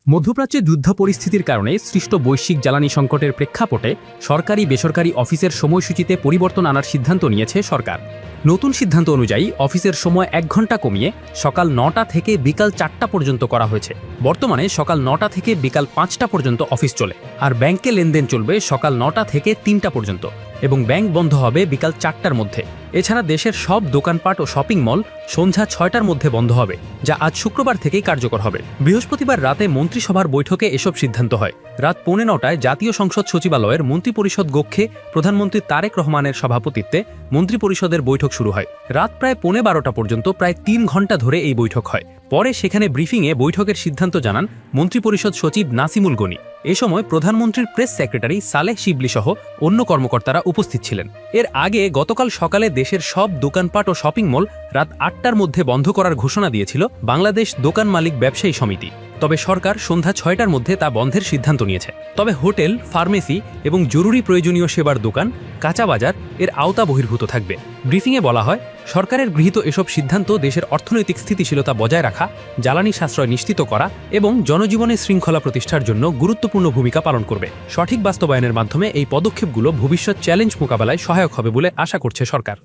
মধ্যপ্রাচ্যে যুদ্ধ পরিস্থিতির কারণে সৃষ্ট বৈশ্বিক জ্বালানি সংকটের প্রেক্ষাপটে সরকারি বেসরকারি অফিসের সময়সূচিতে পরিবর্তন আনার সিদ্ধান্ত নিয়েছে সরকার। নতুন সিদ্ধান্ত অনুযায়ী অফিসের সময় 1 ঘন্টা কমিয়ে সকাল 9টা থেকে বিকাল 4টা পর্যন্ত করা হয়েছে। বর্তমানে সকাল 9টা থেকে বিকাল 5টা পর্যন্ত অফিস চলে, আর ব্যাংকে লেনদেন চলবে সকাল 9টা থেকে 3টা পর্যন্ত এবং ব্যাংক বন্ধ হবে বিকাল 4টার মধ্যে। এছাড়া দেশের সব দোকানপাট ও শপিং মল সন্ধ্যা 6টার মধ্যে বন্ধ হবে, যা আজ শুক্রবার থেকেই কার্যকর হবে। বৃহস্পতিবার রাতে মন্ত্রিসভার বৈঠকে এসব সিদ্ধান্ত হয়। রাত 9:45টায় জাতীয় সংসদ সচিবালয়ের মন্ত্রিপরিষদ কক্ষে প্রধানমন্ত্রী তারেক রহমানের সভাপতিত্বে মন্ত্রিপরিষদের বৈঠক শুরু হয়। রাত প্রায় 12:15 পর্যন্ত প্রায় 3 ঘন্টা ধরে এই বৈঠক হয়। পরে সেখানে ব্রিফিংয়ে বৈঠকের সিদ্ধান্ত জানান মন্ত্রিপরিষদ সচিব নাসিমুল গনি। এ সময় প্রধানমন্ত্রীর প্রেস সেক্রেটারি সালেহ শিবলি সহ অন্য কর্মকর্তারা উপস্থিত ছিলেন। এর আগে গতকাল সকালে দেশের সব দোকানপাট ও শপিং মল রাত 8টার মধ্যে বন্ধ করার ঘোষণা দিয়েছিল বাংলাদেশ দোকান মালিক ব্যবসায়ী সমিতি। তবে সরকার সন্ধ্যা 6টার মধ্যে তা বন্ধের সিদ্ধান্ত নিয়েছে। তবে হোটেল, ফার্মেসি এবং জরুরি প্রয়োজনীয় সেবার দোকান, কাঁচা বাজার এর আওতা বহির্ভূত থাকবে। ব্রিফিংয়ে বলা হয়, সরকারের গৃহীত এসব সিদ্ধান্ত দেশের অর্থনৈতিক স্থিতিশীলতা বজায় রাখা, জ্বালানি সাশ্রয় নিশ্চিত করা এবং জনজীবনে শৃঙ্খলা প্রতিষ্ঠার জন্য গুরুত্বপূর্ণ ভূমিকা পালন করবে। সঠিক বাস্তবায়নের মাধ্যমে এই পদক্ষেপগুলো ভবিষ্যৎ চ্যালেঞ্জ মোকাবেলায় সহায়ক হবে বলে আশা করছে সরকার।